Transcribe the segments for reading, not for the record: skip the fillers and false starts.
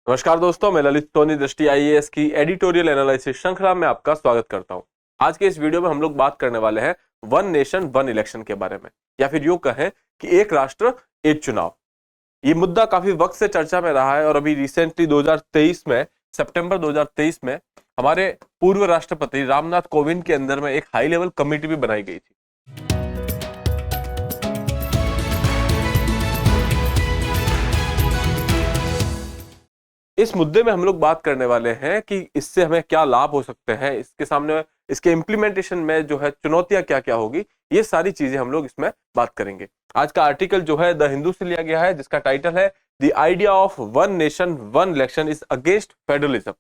नमस्कार दोस्तों, मैं ललित सोनी दृष्टि आईएएस की एडिटोरियल एनालिसिस श्रृंखला में आपका स्वागत करता हूं। आज के इस वीडियो में हम लोग बात करने वाले हैं वन नेशन वन इलेक्शन के बारे में, या फिर यूं कहें कि एक राष्ट्र एक चुनाव। ये मुद्दा काफी वक्त से चर्चा में रहा है और अभी रिसेंटली 2023 में, सितंबर 2023 में हमारे पूर्व राष्ट्रपति रामनाथ कोविंद के अंदर में एक हाई लेवल कमेटी भी बनाई गई थी। इस मुद्दे में हम लोग बात करने वाले हैं कि इससे हमें क्या लाभ हो सकते हैं, इसके सामने इसके इम्प्लीमेंटेशन में जो है चुनौतियां क्या क्या होगी, ये सारी चीजें हम लोग इसमें बात करेंगे। आज का आर्टिकल जो है द हिंदू से लिया गया है, जिसका टाइटल है the idea of one nation one election is against federalism.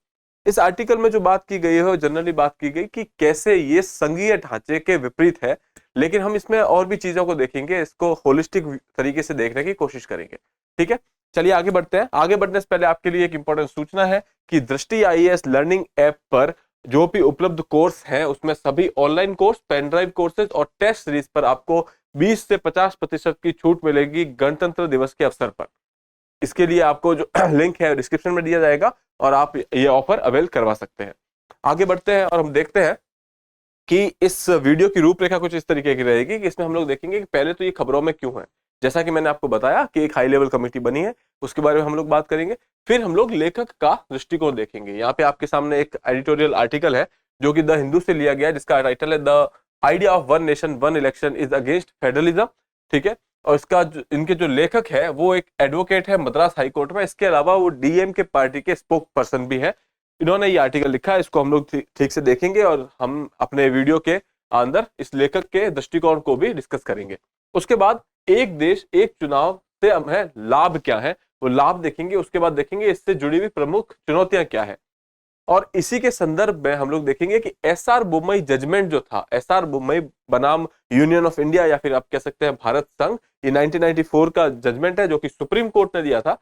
इस आर्टिकल में जो बात की गई है, जनरली बात की गई कि कैसे ये संघीय ढांचे के विपरीत है, लेकिन हम इसमें और भी चीजों को देखेंगे, इसको होलिस्टिक तरीके से देखने की कोशिश करेंगे। ठीक है, चलिए आगे बढ़ते हैं। आगे बढ़ने से पहले आपके लिए एक इंपॉर्टेंट सूचना है कि दृष्टि आईएएस लर्निंग ऐप पर जो भी उपलब्ध कोर्स हैं, उसमें सभी online course, pen drive courses और टेस्ट सीरीज पर आपको 20 से 50% की छूट मिलेगी गणतंत्र दिवस के अवसर पर। इसके लिए आपको जो लिंक है डिस्क्रिप्शन में दिया जाएगा और आप ये ऑफर अवेल करवा सकते हैं। आगे बढ़ते हैं और हम देखते हैं कि इस वीडियो की रूपरेखा कुछ इस तरीके की रहेगी कि इसमें हम लोग देखेंगे कि पहले तो ये खबरों में क्यों है। जैसा कि मैंने आपको बताया कि एक हाई लेवल कमेटी बनी है, उसके बारे में हम लोग बात करेंगे। फिर हम लोग लेखक का दृष्टिकोण देखेंगे। यहाँ पे आपके सामने एक एडिटोरियल आर्टिकल है जो कि द हिंदू से लिया गया है, जिसका टाइटल है the idea of one nation one election is against federalism. ठीक है, और इसका इनके जो लेखक है वो एक एडवोकेट है मद्रास हाई कोर्ट में। इसके अलावा वो डीएमके पार्टी के स्पोक पर्सन भी है। इन्होंने ये आर्टिकल लिखा है, इसको हम लोग ठीक से देखेंगे और हम अपने वीडियो के अंदर इस लेखक के दृष्टिकोण को भी डिस्कस करेंगे। उसके बाद एक देश एक चुनाव से हमें लाभ क्या है वो लाभ देखेंगे। उसके बाद देखेंगे इससे जुड़ी हुई प्रमुख चुनौतियां क्या है, और इसी के संदर्भ में हम लोग देखेंगे कि एसआर बोम्मई जजमेंट जो था, एसआर बोम्मई बनाम यूनियन ऑफ इंडिया या फिर आप कह सकते हैं भारत संघ, ये 1994 का जजमेंट है जो कि सुप्रीम कोर्ट ने दिया था।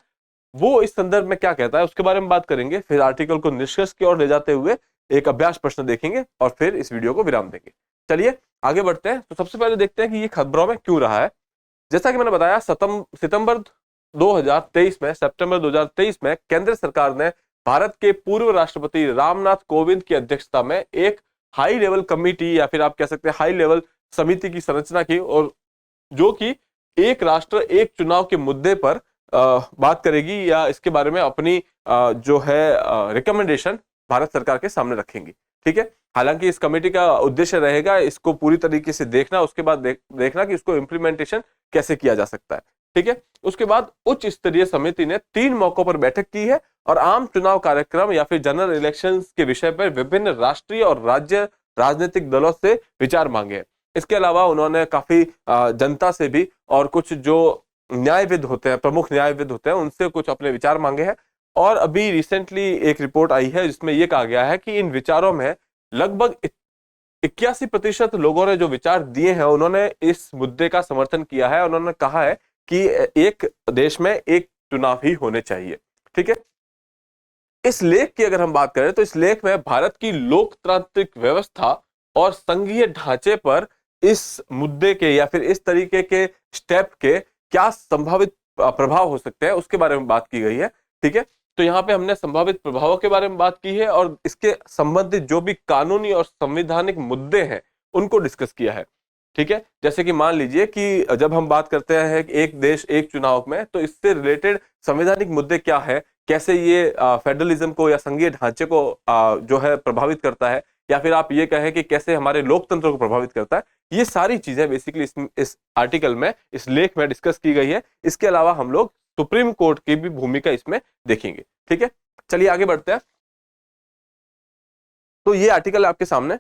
वो इस संदर्भ में क्या कहता है उसके बारे में बात करेंगे। फिर आर्टिकल को निष्कर्ष की ओर ले जाते हुए एक अभ्यास प्रश्न देखेंगे और फिर इस वीडियो को विराम देंगे। चलिए आगे बढ़ते हैं। तो सबसे पहले देखते हैं कि ये खबरों में क्यों रहा है। जैसा कि मैंने बताया, सितंबर 2023 में केंद्र सरकार ने भारत के पूर्व राष्ट्रपति रामनाथ कोविंद की अध्यक्षता में एक हाई लेवल कमेटी या फिर आप कह सकते हैं हाई लेवल समिति की संरचना की, और जो कि एक राष्ट्र एक चुनाव के मुद्दे पर बात करेगी या इसके बारे में अपनी जो है रिकमेंडेशन भारत सरकार के सामने रखेंगी। ठीक है, हालांकि इस कमेटी का उद्देश्य रहेगा इसको पूरी तरीके से देखना, उसके बाद देखना कि इसको इम्प्लीमेंटेशन कैसे किया जा सकता है। ठीक है, उसके बाद उच्च स्तरीय समिति ने 3 मौकों पर बैठक की है और आम चुनाव कार्यक्रम या फिर जनरल इलेक्शंस के विषय पर विभिन्न राष्ट्रीय और राज्य राजनीतिक दलों से विचार मांगे हैं। इसके अलावा उन्होंने काफी जनता से भी और कुछ जो न्यायविद होते हैं, प्रमुख न्यायविद होते हैं, उनसे कुछ अपने विचार मांगे हैं। और अभी रिसेंटली एक रिपोर्ट आई है जिसमें यह कहा गया है कि इन विचारों में लगभग 81% लोगों ने जो विचार दिए हैं उन्होंने इस मुद्दे का समर्थन किया है। उन्होंने कहा है कि एक देश में एक चुनाव ही होने चाहिए। ठीक है, इस लेख की अगर हम बात करें तो इस लेख में भारत की लोकतांत्रिक व्यवस्था और संघीय ढांचे पर इस मुद्दे के या फिर इस तरीके के स्टेप के क्या संभावित प्रभाव हो सकते हैं उसके बारे में बात की गई है। ठीक है, तो यहाँ पे हमने संभावित प्रभावों के बारे में बात की है और इसके संबंधित जो भी कानूनी और संवैधानिक मुद्दे हैं उनको डिस्कस किया है। ठीक है, जैसे कि मान लीजिए कि जब हम बात करते हैं एक देश एक चुनाव में, तो इससे रिलेटेड संवैधानिक मुद्दे क्या है, कैसे ये फेडरलिज्म को या संघीय ढांचे को जो है प्रभावित करता है, या फिर आप ये कहें कि कैसे हमारे लोकतंत्र को प्रभावित करता है। ये सारी चीजें बेसिकली इस आर्टिकल में, इस लेख में डिस्कस की गई है। इसके अलावा हम लोग सुप्रीम कोर्ट की भी भूमिका इसमें देखेंगे। ठीक है, चलिए आगे बढ़ते हैं। तो ये आर्टिकल आपके सामने,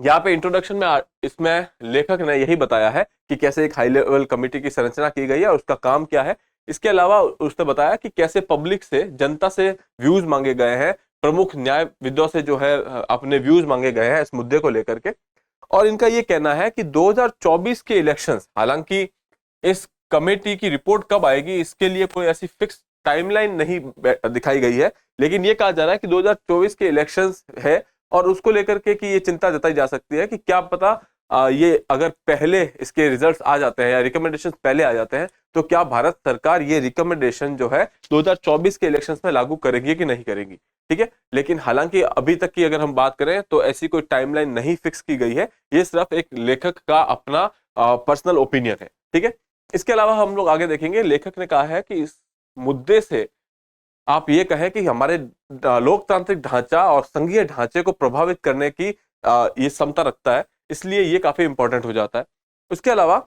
यहाँ पे इंट्रोडक्शन में इसमें लेखक ने यही बताया है कि कैसे एक हाई लेवल कमेटी की संरचना की गई है और उसका काम क्या है। इसके अलावा उसने बताया कि कैसे पब्लिक से, जनता से व्यूज मांगे गए हैं, प्रमुख न्यायविदों से जो है अपने व्यूज मांगे गए हैं इस मुद्दे को लेकर के। और इनका ये कहना है कि 2024 के इलेक्शंस, हालांकि इस कमेटी की रिपोर्ट कब आएगी इसके लिए कोई ऐसी फिक्स टाइमलाइन नहीं दिखाई गई है, लेकिन ये कहा जा रहा है कि 2024 के इलेक्शंस है और उसको लेकर के कि ये चिंता जताई जा सकती है कि क्या पता ये अगर पहले इसके रिजल्ट्स आ जाते हैं या रिकमेंडेशन पहले आ जाते हैं, तो क्या भारत सरकार ये रिकमेंडेशन जो है 2024 के इलेक्शंस में लागू करेगी कि नहीं करेगी। ठीक है, लेकिन हालांकि अभी तक की अगर हम बात करें तो ऐसी कोई टाइमलाइन नहीं फिक्स की गई है, ये सिर्फ एक लेखक का अपना पर्सनल ओपिनियन है। ठीक है, इसके अलावा हम लोग आगे देखेंगे, लेखक ने कहा है कि इस मुद्दे से आप ये कहें कि हमारे लोकतांत्रिक ढांचा और संघीय ढांचे को प्रभावित करने की ये क्षमता रखता है, इसलिए ये काफी इंपॉर्टेंट हो जाता है। उसके अलावा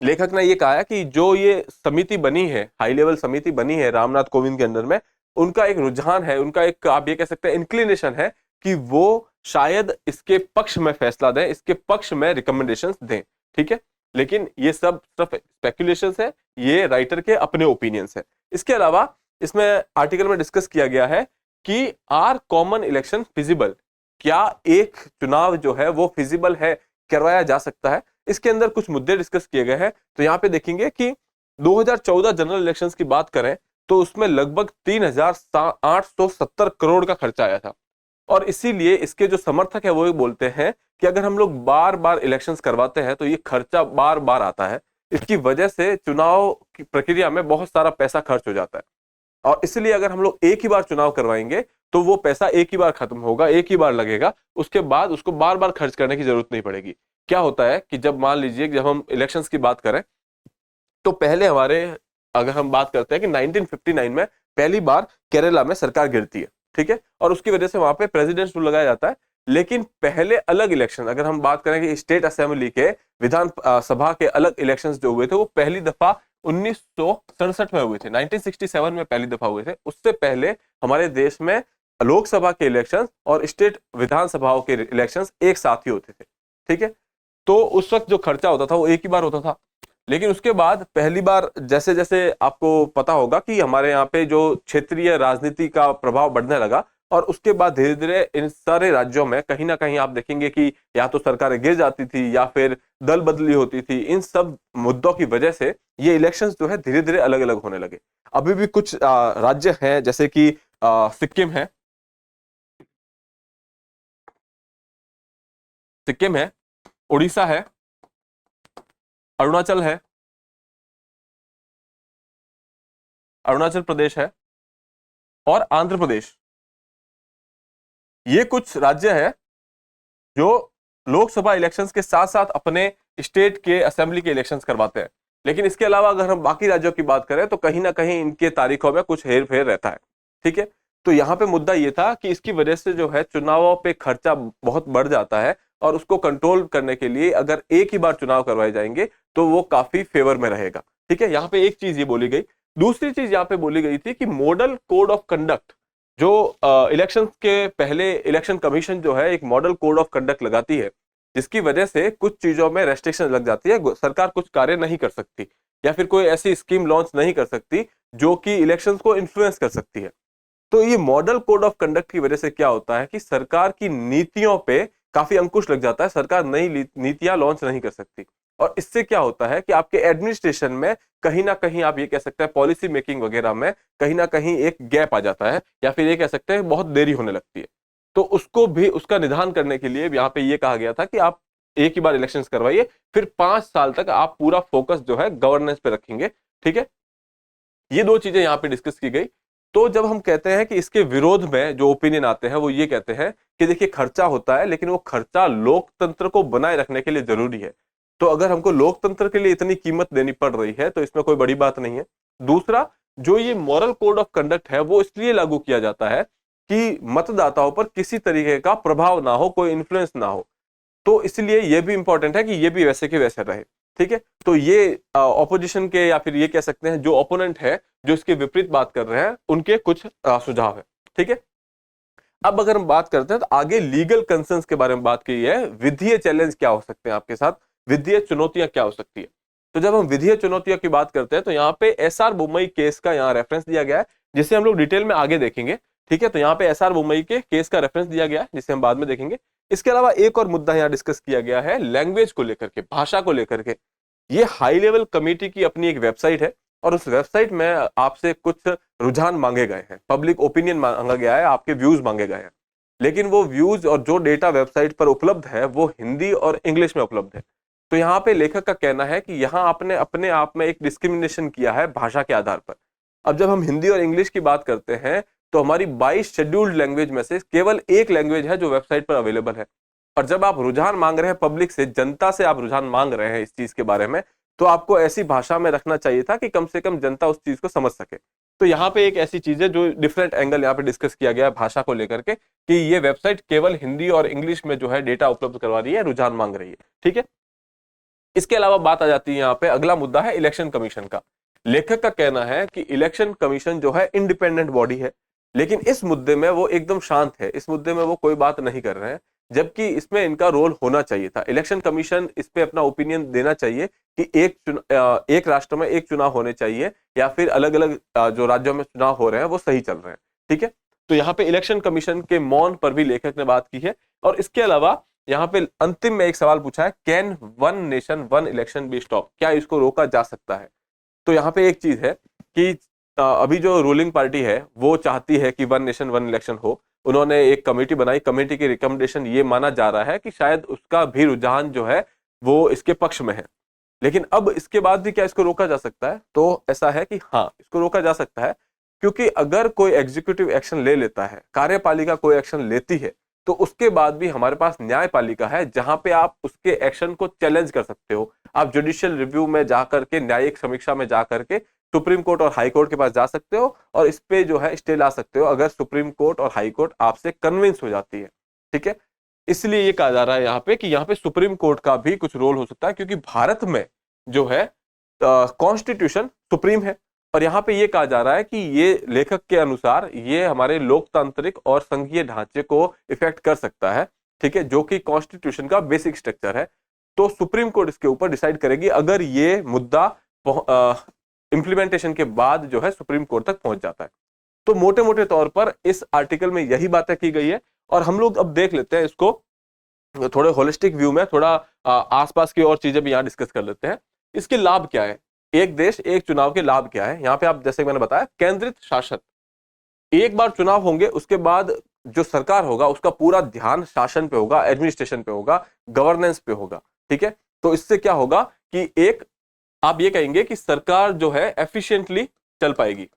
लेखक ने ये कहा है कि जो ये समिति बनी है, हाई लेवल समिति बनी है रामनाथ कोविंद के अंडर में, उनका एक रुझान है, उनका एक आप ये कह सकते हैं इंक्लिनेशन है कि वो शायद इसके पक्ष में फैसला दें, इसके पक्ष में रिकमेंडेशंस दें। ठीक है, लेकिन ये सब सिर्फ स्पेकुलेशंस है, ये राइटर के अपने ओपिनियंस है। इसके अलावा इसमें आर्टिकल में डिस्कस किया गया है कि आर कॉमन इलेक्शन फिजिबल, क्या एक चुनाव जो है वो फिजिबल है, करवाया जा सकता है। इसके अंदर कुछ मुद्दे डिस्कस किए गए हैं। तो यहाँ पे देखेंगे कि 2014 जनरल इलेक्शंस की बात करें तो उसमें लगभग 3,870 करोड़ का खर्चा आया था, और इसीलिए इसके जो समर्थक है वो ये बोलते हैं कि अगर हम लोग बार बार इलेक्शंस करवाते हैं तो ये खर्चा बार बार आता है, इसकी वजह से चुनाव की प्रक्रिया में बहुत सारा पैसा खर्च हो जाता है, और इसलिए अगर हम लोग एक ही बार चुनाव करवाएंगे तो वो पैसा एक ही बार खत्म होगा, एक ही बार लगेगा, उसके बाद उसको बार बार खर्च करने की जरूरत नहीं पड़ेगी। क्या होता है कि जब मान लीजिए जब हम इलेक्शंस की बात करें तो पहले हमारे, अगर हम बात करते हैं कि 1959 में पहली बार केरला में सरकार गिरती है, ठीक है, और उसकी वजह से वहां पे प्रेसिडेंट रूल लगाया जाता है। लेकिन पहले अलग इलेक्शन, अगर हम बात करें कि स्टेट असेंबली के विधान सभा के अलग इलेक्शंस जो हुए थे वो पहली दफा 1967 में हुए थे, 1967 में पहली दफा हुए थे। उससे पहले हमारे देश में लोकसभा के इलेक्शंस और स्टेट विधानसभाओं के इलेक्शंस एक साथ ही होते थे। ठीक है, तो उस वक्त जो खर्चा होता था वो एक ही बार होता था। लेकिन उसके बाद पहली बार जैसे जैसे आपको पता होगा कि हमारे यहाँ पे जो क्षेत्रीय राजनीति का प्रभाव बढ़ने लगा, और उसके बाद धीरे धीरे इन सारे राज्यों में कहीं ना कहीं आप देखेंगे कि या तो सरकारें गिर जाती थी या फिर दल बदली होती थी। इन सब मुद्दों की वजह से ये इलेक्शंस जो है धीरे धीरे अलग अलग होने लगे। अभी भी कुछ राज्य हैं जैसे कि सिक्किम है, सिक्किम है, उड़ीसा है, अरुणाचल है, अरुणाचल प्रदेश है, और आंध्र प्रदेश। ये कुछ राज्य है जो लोकसभा इलेक्शंस के साथ साथ अपने स्टेट के असेंबली के इलेक्शंस करवाते हैं। लेकिन इसके अलावा अगर हम बाकी राज्यों की बात करें तो कहीं ना कहीं इनके तारीखों में कुछ हेर फेर रहता है। ठीक है, तो यहाँ पे मुद्दा ये था कि इसकी वजह से जो है चुनावों पे खर्चा बहुत बढ़ जाता है, और उसको कंट्रोल करने के लिए अगर एक ही बार चुनाव करवाए जाएंगे तो वो काफी फेवर में रहेगा। ठीक है, यहाँ पे एक चीज ये बोली गई। दूसरी चीज यहाँ पे बोली गई थी कि मॉडल कोड ऑफ कंडक्ट, जो इलेक्शन के पहले इलेक्शन कमीशन जो है एक मॉडल कोड ऑफ कंडक्ट लगाती है, जिसकी वजह से कुछ चीजों में रेस्ट्रिक्शन लग जाती है, सरकार कुछ कार्य नहीं कर सकती या फिर कोई ऐसी स्कीम लॉन्च नहीं कर सकती जो कि इलेक्शंस को इन्फ्लुएंस कर सकती है। तो ये मॉडल कोड ऑफ कंडक्ट की वजह से क्या होता है कि सरकार की नीतियों पे काफी अंकुश लग जाता है, सरकार नई नीतियां लॉन्च नहीं कर सकती, और इससे क्या होता है कि आपके एडमिनिस्ट्रेशन में कहीं ना कहीं आप ये कह सकते हैं पॉलिसी मेकिंग वगैरह में कहीं ना कहीं एक गैप आ जाता है, या फिर ये कह सकते हैं बहुत देरी होने लगती है। तो उसको भी, उसका निदान करने के लिए यहाँ पे ये कहा गया था कि आप एक ही बार इलेक्शंस करवाइए, फिर 5 साल तक आप पूरा फोकस जो है गवर्नेंस पे रखेंगे। ठीक है, ये दो चीजें यहाँ पे डिस्कस की गई। तो जब हम कहते हैं कि इसके विरोध में जो ओपिनियन आते हैं वो ये कहते हैं कि देखिए खर्चा होता है, लेकिन वो खर्चा लोकतंत्र को बनाए रखने के लिए जरूरी है। तो अगर हमको लोकतंत्र के लिए इतनी कीमत देनी पड़ रही है तो इसमें कोई बड़ी बात नहीं है। दूसरा, जो ये मॉरल कोड ऑफ कंडक्ट है वो इसलिए लागू किया जाता है कि मतदाताओं पर किसी तरीके का प्रभाव ना हो, कोई इन्फ्लुएंस ना हो। तो इसलिए ये भी इंपॉर्टेंट है कि ये भी वैसे के वैसे रहे। ठीक है, तो ये ऑपोजिशन के या फिर ये कह सकते हैं जो ओपोनेंट है जो इसके विपरीत बात कर रहे हैं उनके कुछ सुझाव है। ठीक है, अब अगर हम बात करते हैं तो आगे लीगल कंसर्न्स के बारे में बात की है, वित्तीय चैलेंज क्या हो सकते हैं आपके साथ, वित्तीय चुनौतियां क्या हो सकती है। तो जब हम वित्तीय चुनौतियों की बात करते हैं तो यहाँ पे एसआर बुम्बई केस का यहाँ रेफरेंस दिया गया है, जिसे हम लोग डिटेल में आगे देखेंगे। ठीक है, तो यहाँ पे एसआर बुम्बई के केस का रेफरेंस दिया गया है जिसे हम बाद में देखेंगे। इसके अलावा एक और मुद्दा यहाँ डिस्कस किया गया है लैंग्वेज को लेकर के, भाषा को लेकर के। ये हाई लेवल कमेटी की अपनी एक वेबसाइट है, और उस वेबसाइट में आपसे कुछ रुझान मांगे गए हैं, पब्लिक ओपिनियन मांगा गया है, आपके व्यूज मांगे गए हैं। लेकिन वो व्यूज और जो डेटा वेबसाइट पर उपलब्ध है वो हिंदी और इंग्लिश में उपलब्ध है। तो यहाँ पे लेखक का कहना है कि यहाँ आपने अपने आप में एक डिस्क्रिमिनेशन किया है भाषा के आधार पर। अब जब हम हिंदी और इंग्लिश की बात करते हैं तो हमारी 22 शेड्यूल्ड लैंग्वेज में से केवल एक लैंग्वेज है जो वेबसाइट पर अवेलेबल है। और जब आप रुझान मांग रहे हैं पब्लिक से, जनता से आप रुझान मांग रहे हैं इस चीज के बारे में, तो आपको ऐसी भाषा में रखना चाहिए था कि कम से कम जनता उस चीज को समझ सके। तो यहाँ पे एक ऐसी चीज है जो डिफरेंट एंगल यहाँ पे डिस्कस किया गया है भाषा को लेकर के, कि ये वेबसाइट केवल हिंदी और इंग्लिश में जो है डेटा उपलब्ध करवा रही है, रुझान मांग रही है। ठीक है, इसके अलावा बात आ जाती है यहाँ पे, अगला मुद्दा है इलेक्शन कमीशन का। लेखक का कहना है कि इलेक्शन कमीशन जो है इंडिपेंडेंट बॉडी है, लेकिन इस मुद्दे में वो एकदम शांत है, इस मुद्दे में वो कोई बात नहीं कर रहे हैं, जबकि इसमें इनका रोल होना चाहिए था। इलेक्शन कमीशन इस पे अपना ओपिनियन देना चाहिए कि एक राष्ट्र में एक चुनाव होने चाहिए या फिर अलग अलग जो राज्यों में चुनाव हो रहे हैं वो सही चल रहे हैं। ठीक है, तो यहाँ पे इलेक्शन कमीशन के मौन पर भी लेखक ने बात की है। और इसके अलावा यहाँ पे अंतिम में एक सवाल पूछा है, can one nation one election be stop, क्या इसको रोका जा सकता है? तो यहाँ पे एक चीज है कि अभी जो रूलिंग पार्टी है वो चाहती है कि वन नेशन वन इलेक्शन हो। उन्होंने एक कमेटी बनाई, कमेटी की रिकमेंडेशन ये माना जा रहा है कि शायद उसका भी रुझान जो है वो इसके पक्ष में है। लेकिन अब इसके बाद भी क्या इसको रोका जा सकता है? तो ऐसा है कि हाँ, इसको रोका जा सकता है, क्योंकि अगर कोई एग्जीक्यूटिव एक्शन ले लेता है, कार्यपालिका कोई एक्शन लेती है, तो उसके बाद भी हमारे पास न्यायपालिका है जहां पे आप उसके एक्शन को चैलेंज कर सकते हो। आप जुडिशियल रिव्यू में जाकर के, न्यायिक समीक्षा में जाकर के सुप्रीम कोर्ट और हाई कोर्ट के पास जा सकते हो और इस पे जो है स्टे ला सकते हो, अगर सुप्रीम कोर्ट और हाई कोर्ट आपसे कन्विंस हो जाती है। ठीक है, इसलिए ये कहा जा रहा है यहाँ पे कि यहाँ पे सुप्रीम कोर्ट का भी कुछ रोल हो सकता है, क्योंकि भारत में जो है कॉन्स्टिट्यूशन सुप्रीम है। और यहाँ पे ये कहा जा रहा है कि ये लेखक के अनुसार ये हमारे लोकतांत्रिक और संघीय ढांचे को इफेक्ट कर सकता है। ठीक है, जो कि कॉन्स्टिट्यूशन का बेसिक स्ट्रक्चर है। तो सुप्रीम कोर्ट इसके ऊपर डिसाइड करेगी अगर ये मुद्दा इंप्लीमेंटेशन के बाद जो है सुप्रीम कोर्ट तक पहुंच जाता है। तो मोटे मोटे तौर पर इस आर्टिकल में यही बातें की गई है। और हम लोग अब देख लेते हैं इसको थोड़े होलिस्टिक व्यू में, थोड़ा आसपास की और चीजें भी यहाँ डिस्कस कर लेते हैं। इसके लाभ क्या है, एक देश एक चुनाव के लाभ क्या है? यहाँ पे आप जैसे मैंने बताया, केंद्रित शासन, एक बार चुनाव होंगे उसके बाद जो सरकार होगा उसका पूरा ध्यान शासन पे होगा, एडमिनिस्ट्रेशन पे होगा, गवर्नेंस पे होगा। ठीक है, तो इससे क्या होगा कि एक आप ये कहेंगे कि सरकार जो है एफिशिएंटली चल पाएगी,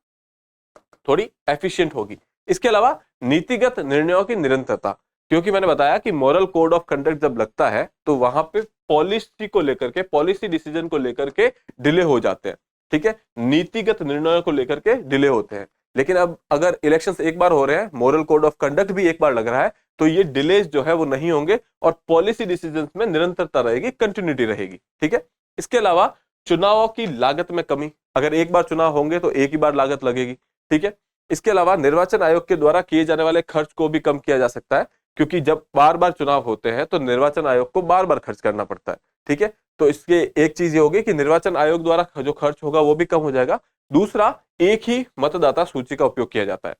थोड़ी एफिशिएंट होगी। इसके अलावा नीतिगत निर्णयों की निरंतरता, क्योंकि मैंने बताया कि मॉरल कोड ऑफ कंडक्ट जब लगता है तो वहां पे पॉलिसी को लेकर के, पॉलिसी डिसीजन को लेकर के डिले हो जाते हैं। ठीक है, नीतिगत निर्णयों को लेकर के डिले होते हैं। लेकिन अब अगर इलेक्शंस एक बार हो रहे हैं, मॉरल कोड ऑफ कंडक्ट भी एक बार लग रहा है, तो ये डिलेज जो है वो नहीं होंगे और पॉलिसी डिसीजंस में निरंतरता रहेगी, कंटिन्यूटी रहेगी। ठीक है, इसके अलावा चुनावों की लागत में कमी, अगर एक बार चुनाव होंगे तो एक ही बार लागत लगेगी। ठीक है, इसके अलावा निर्वाचन आयोग के द्वारा किए जाने वाले खर्च को भी कम किया जा सकता है, क्योंकि जब बार बार चुनाव होते हैं तो निर्वाचन आयोग को बार बार खर्च करना पड़ता है। ठीक है, तो इसके एक चीज ये होगी कि निर्वाचन आयोग द्वारा जो खर्च होगा वो भी कम हो जाएगा। दूसरा, एक ही मतदाता सूची का उपयोग किया जाता है,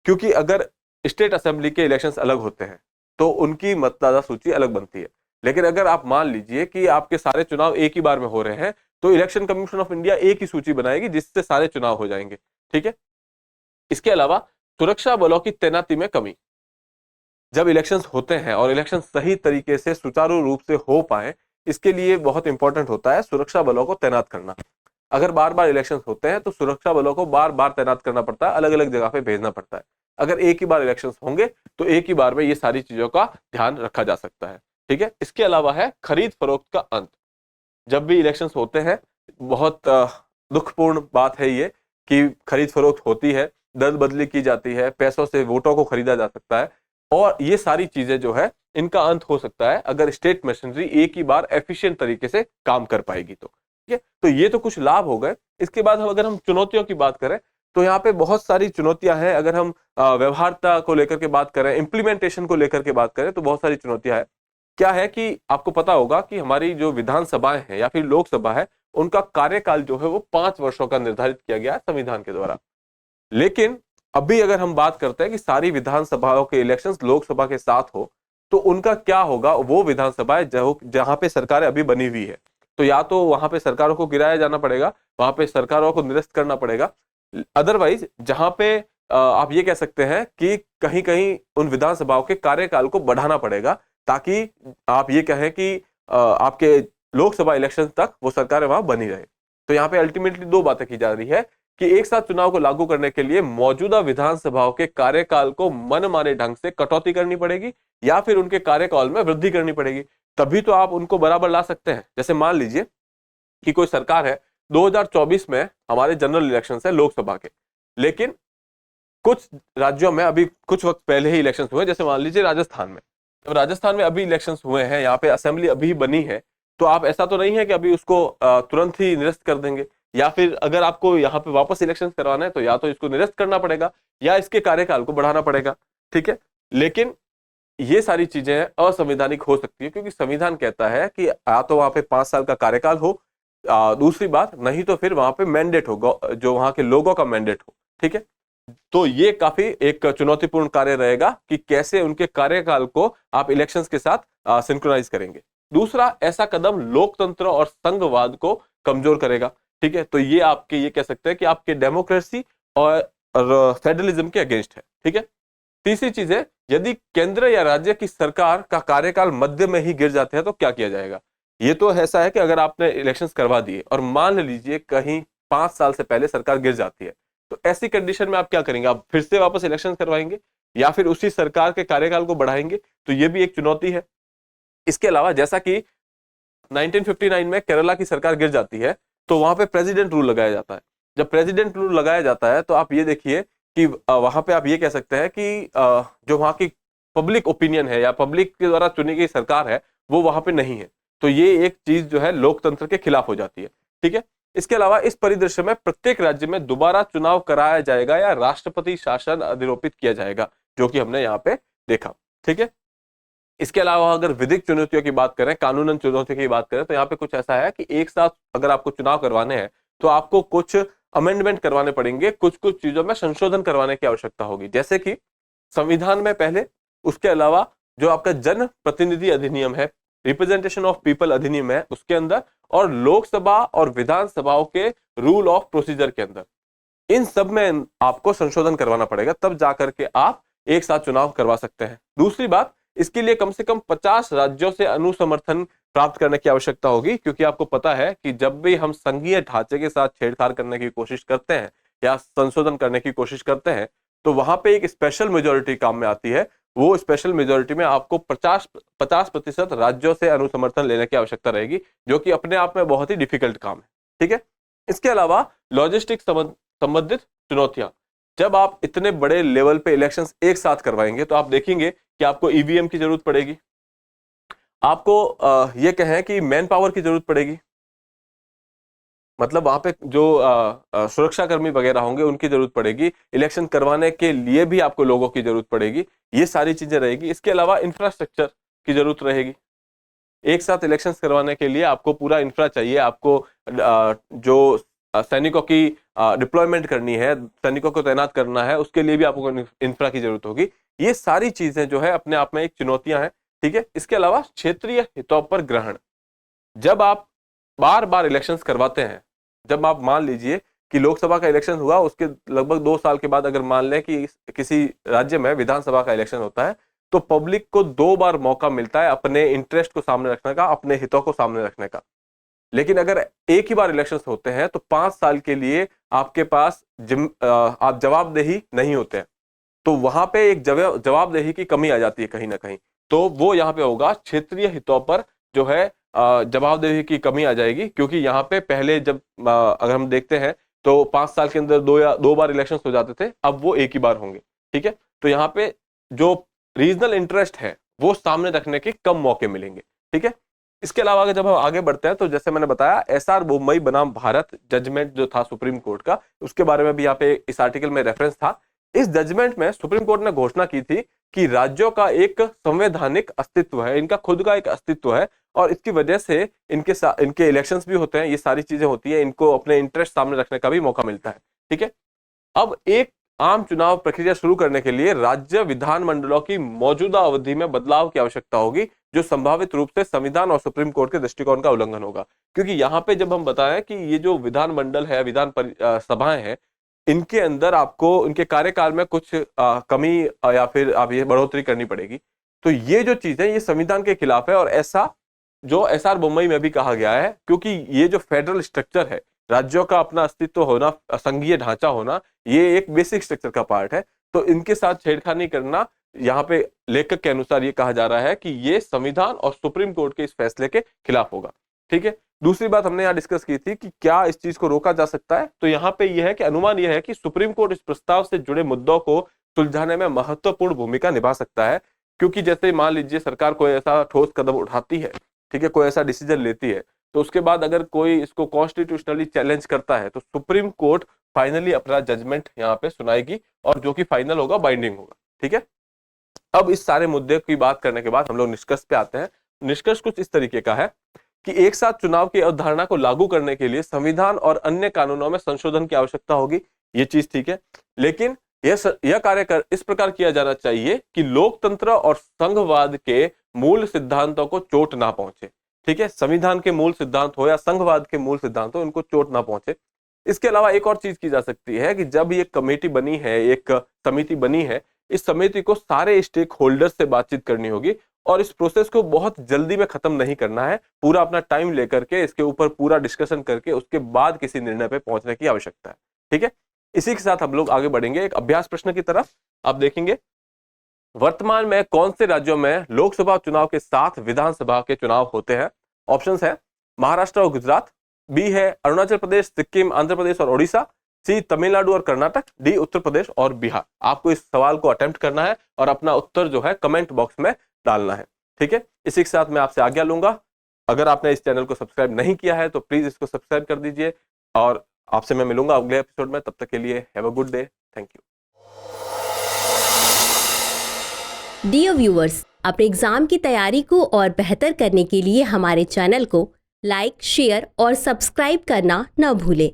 क्योंकि अगर स्टेट असेंबली के इलेक्शंस अलग होते हैं तो उनकी मतदाता सूची अलग बनती है। लेकिन अगर आप मान लीजिए कि आपके सारे चुनाव एक ही बार में हो रहे हैं, तो इलेक्शन कमीशन ऑफ इंडिया एक ही सूची बनाएगी जिससे सारे चुनाव हो जाएंगे। ठीक है, इसके अलावा सुरक्षा बलों की तैनाती में कमी, जब इलेक्शंस होते हैं और इलेक्शन सही तरीके से सुचारू रूप से हो पाए, इसके लिए बहुत इंपॉर्टेंट होता है सुरक्षा बलों को तैनात करना। अगर बार बार इलेक्शंस होते हैं तो सुरक्षा बलों को बार बार तैनात करना पड़ता है, अलग अलग जगह पे भेजना पड़ता है। अगर एक ही बार इलेक्शंस होंगे तो एक ही बार में ये सारी चीजों का ध्यान रखा जा सकता है। ठीक है, इसके अलावा है खरीद फरोख्त का अंत। जब भी इलेक्शंस होते हैं, बहुत दुखपूर्ण बात है ये कि खरीद फरोख्त होती है, दल बदली की जाती है, पैसों से वोटों को खरीदा जा सकता है, और ये सारी चीजें जो है इनका अंत हो सकता है अगर स्टेट मशीनरी एक ही बार एफिशिएंट तरीके से काम कर पाएगी तो। ठीक है, तो ये तो कुछ लाभ हो गए। इसके बाद अगर हम चुनौतियों की बात करें तो यहाँ पे बहुत सारी चुनौतियां हैं। अगर हम व्यवहार्यता को लेकर के बात करें, इंप्लीमेंटेशन को लेकर के बात करें, तो बहुत सारी चुनौतियां हैं। क्या है कि आपको पता होगा कि हमारी जो विधानसभाएं हैं या फिर लोकसभा है, उनका कार्यकाल जो है वो 5 वर्षों का निर्धारित किया गया है संविधान के द्वारा। लेकिन अभी अगर हम बात करते हैं कि सारी विधानसभाओं के इलेक्शंस लोकसभा के साथ हो, तो उनका क्या होगा? वो विधानसभाएं जहां पे सरकारें अभी बनी हुई है, तो या तो वहां पे सरकारों को गिराया जाना पड़ेगा, वहां पे सरकारों को निरस्त करना पड़ेगा। अदरवाइज जहां पे आप ये कह सकते हैं कि कहीं कहीं उन विधानसभाओं के कार्यकाल को बढ़ाना पड़ेगा, ताकि आप ये कहें कि आपके लोकसभा इलेक्शन तक वो सरकार वहां बनी रहे। तो यहाँ पे अल्टीमेटली दो बातें की जा रही है कि एक साथ चुनाव को लागू करने के लिए मौजूदा विधानसभाओं के कार्यकाल को मनमाने ढंग से कटौती करनी पड़ेगी या फिर उनके कार्यकाल में वृद्धि करनी पड़ेगी, तभी तो आप उनको बराबर ला सकते हैं। जैसे मान लीजिए कि कोई सरकार है, 2024 में हमारे जनरल इलेक्शन है लोकसभा के, लेकिन कुछ राज्यों में अभी कुछ वक्त पहले ही इलेक्शन हुए, जैसे मान लीजिए राजस्थान में। तो राजस्थान में अभी इलेक्शन हुए हैं, यहाँ पे असेंबली अभी बनी है, तो आप ऐसा तो नहीं है कि अभी उसको तुरंत ही निरस्त कर देंगे, या फिर अगर आपको यहाँ पे वापस इलेक्शन करवाना है तो या तो इसको निरस्त करना पड़ेगा या इसके कार्यकाल को बढ़ाना पड़ेगा। ठीक है, लेकिन ये सारी चीजें असंवैधानिक हो सकती है, क्योंकि संविधान कहता है कि या तो वहां पे 5 साल का कार्यकाल हो, दूसरी बात नहीं तो फिर वहां पे मैंडेट हो, जो वहां के लोगों का मैंडेट हो। ठीक है, तो ये काफी एक चुनौतीपूर्ण कार्य रहेगा कि कैसे उनके कार्यकाल को आप इलेक्शंस के साथ सिंक्रोनाइज करेंगे। दूसरा, ऐसा कदम लोकतंत्र और संघवाद को कमजोर करेगा। ठीक है, तो ये आपके ये कह सकते हैं कि आपके डेमोक्रेसी और फेडरलिज्म के अगेंस्ट है। ठीक है, तीसरी चीज है, यदि केंद्र या राज्य की सरकार का कार्यकाल मध्य में ही गिर जाते हैं तो क्या किया जाएगा। ये तो ऐसा है कि अगर आपने इलेक्शंस करवा दिए और मान लीजिए कहीं 5 साल से पहले सरकार गिर जाती है, तो ऐसी कंडीशन में आप क्या करेंगे? आप फिर से वापस इलेक्शन करवाएंगे या फिर उसी सरकार के कार्यकाल को बढ़ाएंगे? तो ये भी एक चुनौती है। इसके अलावा जैसा कि 1959 में केरला की सरकार गिर जाती है तो वहां पे प्रेसिडेंट रूल लगाया जाता है। जब प्रेसिडेंट रूल लगाया जाता है तो आप ये देखिए कि वहां पे आप ये कह सकते हैं कि जो वहां की पब्लिक ओपिनियन है या पब्लिक के द्वारा चुनी गई सरकार है वो वहां पे नहीं है, तो ये एक चीज जो है लोकतंत्र के खिलाफ हो जाती है। ठीक है, इसके अलावा इस परिदृश्य में प्रत्येक राज्य में दोबारा चुनाव कराया जाएगा या राष्ट्रपति शासन अधिरोपित किया जाएगा, जो कि हमने यहाँ पे देखा। ठीक है, इसके अलावा अगर विधिक चुनौतियों की बात करें, कानूनन चुनौतियों की बात करें, तो यहाँ पे कुछ ऐसा है कि एक साथ अगर आपको चुनाव करवाने हैं तो आपको कुछ अमेंडमेंट करवाने पड़ेंगे, कुछ कुछ चीजों में संशोधन करवाने की आवश्यकता होगी, जैसे कि संविधान में पहले, उसके अलावा जो आपका जन प्रतिनिधि अधिनियम है, रिप्रेजेंटेशन ऑफ पीपल अधिनियम है उसके अंदर, और लोकसभा और विधानसभाओं के रूल ऑफ प्रोसीजर के अंदर, इन सब में आपको संशोधन करवाना पड़ेगा, तब जाकर के आप एक साथ चुनाव करवा सकते हैं। दूसरी बात, इसके लिए कम से कम 50 राज्यों से अनुसमर्थन प्राप्त करने की आवश्यकता होगी, क्योंकि आपको पता है कि जब भी हम संघीय ढांचे के साथ छेड़छाड़ करने की कोशिश करते हैं या संशोधन करने की कोशिश करते हैं तो वहां पे एक स्पेशल मेजोरिटी काम में आती है। वो स्पेशल मेजोरिटी में आपको 50% राज्यों से अनुसमर्थन लेने की आवश्यकता रहेगी, जो कि अपने आप में बहुत ही डिफिकल्ट काम है। ठीक है, इसके अलावा लॉजिस्टिक संबंधित चुनौतियां, जब आप इतने बड़े लेवल पे इलेक्शंस एक साथ करवाएंगे तो आप देखेंगे कि आपको ईवीएम की जरूरत पड़ेगी, आपको ये कहें कि मैन पावर की जरूरत पड़ेगी, मतलब वहां पे जो सुरक्षा कर्मी वगैरह होंगे उनकी जरूरत पड़ेगी, इलेक्शन करवाने के लिए भी आपको लोगों की जरूरत पड़ेगी, ये सारी चीजें रहेगी। इसके अलावा इंफ्रास्ट्रक्चर की जरूरत रहेगी, एक साथ इलेक्शंस करवाने के लिए आपको पूरा इंफ्रा चाहिए, आपको जो सैनिकों की डिप्लॉयमेंट करनी है, सैनिकों को तैनात करना है, उसके लिए भी आपको इंफ्रा की जरूरत होगी। ये सारी चीजें जो है अपने आप में एक चुनौतियां हैं। ठीक है, इसके अलावा क्षेत्रीय हितों पर ग्रहण, जब आप बार बार इलेक्शंस करवाते हैं, जब आप मान लीजिए कि लोकसभा का इलेक्शन हुआ, उसके लगभग 2 साल के बाद अगर मान लें कि किसी राज्य में विधानसभा का इलेक्शन होता है, तो पब्लिक को 2 बार मौका मिलता है अपने इंटरेस्ट को सामने रखने का, अपने हितों को सामने रखने का। लेकिन अगर एक ही बार इलेक्शंस होते हैं तो 5 साल के लिए आपके पास आप जवाबदेही नहीं होते हैं, तो वहां पे एक जवाबदेही की कमी आ जाती है कहीं ना कहीं। तो वो यहाँ पे होगा क्षेत्रीय हितों पर जो है जवाबदेही की कमी आ जाएगी, क्योंकि यहाँ पे पहले जब अगर हम देखते हैं तो 5 साल के अंदर 2 बार इलेक्शन हो जाते थे, अब वो एक ही बार होंगे। ठीक है, तो यहाँ पे जो रीजनल इंटरेस्ट है वो सामने रखने के कम मौके मिलेंगे। ठीक है, इसके अलावा अगर जब हम आगे बढ़ते हैं तो जैसे मैंने बताया एसआर बोम्मई बनाम भारत जजमेंट जो था सुप्रीम कोर्ट का, उसके बारे में भी यहाँ पे इस आर्टिकल में रेफरेंस था। इस जजमेंट में सुप्रीम कोर्ट ने घोषणा की थी कि राज्यों का एक संवैधानिक अस्तित्व है, इनका खुद का एक अस्तित्व है, और इसकी वजह से इनके इलेक्शंस भी होते हैं, ये सारी चीजें होती है, इनको अपने इंटरेस्ट सामने रखने का भी मौका मिलता है। ठीक है, अब एक आम चुनाव प्रक्रिया शुरू करने के लिए राज्य विधानमंडलों की मौजूदा अवधि में बदलाव की आवश्यकता होगी, जो संभावित रूप से संविधान और सुप्रीम कोर्ट के दृष्टिकोण का उल्लंघन होगा। क्योंकि यहाँ पे जब हम बताएं कि ये जो विधानमंडल है, सभाएं हैं, इनके अंदर आपको इनके कार्यकाल में कुछ कमी या फिर आप ये बढ़ोतरी करनी पड़ेगी। तो ये जो चीज है ये संविधान के खिलाफ है, और ऐसा जो एसआर बोम्मई में भी कहा गया है, क्योंकि ये जो फेडरल स्ट्रक्चर है, राज्यों का अपना अस्तित्व होना, संघीय ढांचा होना, ये एक बेसिक स्ट्रक्चर का पार्ट है। तो इनके साथ छेड़खानी करना, यहाँ पे लेखक के अनुसार ये कहा जा रहा है कि ये संविधान और सुप्रीम कोर्ट के इस फैसले के खिलाफ होगा। ठीक है। दूसरी बात हमने यहाँ डिस्कस की थी कि क्या इस चीज को रोका जा सकता है। तो यहाँ पे यह है कि अनुमान यह है कि सुप्रीम कोर्ट इस प्रस्ताव से जुड़े मुद्दों को सुलझाने में महत्वपूर्ण भूमिका निभा सकता है, क्योंकि जैसे मान लीजिए सरकार कोई ऐसा ठोस कदम उठाती है, ठीक है, कोई ऐसा डिसीजन लेती है, तो उसके बाद अगर कोई इसको कॉन्स्टिट्यूशनली चैलेंज करता है तो सुप्रीम कोर्ट फाइनली अपना जजमेंट यहाँ पे सुनाएगी, और जो कि फाइनल होगा, बाइंडिंग होगा। ठीक है। अब इस सारे मुद्दे की बात करने के बाद हम लोग निष्कर्ष पे आते हैं। निष्कर्ष कुछ इस तरीके का है कि एक साथ चुनाव की अवधारणा को लागू करने के लिए संविधान और अन्य कानूनों में संशोधन की आवश्यकता होगी। ये चीज ठीक है, लेकिन यह कार्य इस प्रकार किया जाना चाहिए कि लोकतंत्र और संघवाद के मूल सिद्धांतों को चोट ना पहुंचे। ठीक है। संविधान के मूल सिद्धांत हो या संघवाद के मूल सिद्धांत हो, इनको चोट ना पहुंचे। इसके अलावा एक और चीज की जा सकती है कि जब ये कमेटी बनी है, एक समिति बनी है, इस समिति को सारे स्टेक होल्डर्स से बातचीत करनी होगी, और इस प्रोसेस को बहुत जल्दी में खत्म नहीं करना है। पूरा अपना टाइम लेकर के इसके ऊपर पूरा डिस्कशन करके उसके बाद किसी निर्णय पे पहुंचने की आवश्यकता है। ठीक है। इसी के साथ हम लोग आगे बढ़ेंगे एक अभ्यास प्रश्न की तरफ। आप देखेंगे वर्तमान में कौन से राज्यों में लोकसभा चुनाव के साथ विधानसभा के चुनाव होते हैं। ऑप्शंस है महाराष्ट्र और गुजरात, बी है अरुणाचल प्रदेश, सिक्किम, आंध्र प्रदेश और ओडिशा, सी तमिलनाडु और कर्नाटक, डी उत्तर प्रदेश और बिहार। आपको इस सवाल को अटेम्प्ट करना है और अपना उत्तर जो है कमेंट बॉक्स में डालना है। ठीक है। इसी के साथ मैं आपसे आज्ञा लूंगा। अगर आपने इस चैनल को सब्सक्राइब नहीं किया है तो प्लीज इसको सब्सक्राइब कर दीजिए, और आपसे मैं मिलूंगा अगले एपिसोड में। तब तक के लिए have a good day. Thank you. Dear viewers, अपने एग्जाम की तैयारी को और बेहतर करने के लिए हमारे चैनल को लाइक, शेयर और सब्सक्राइब करना न भूलें।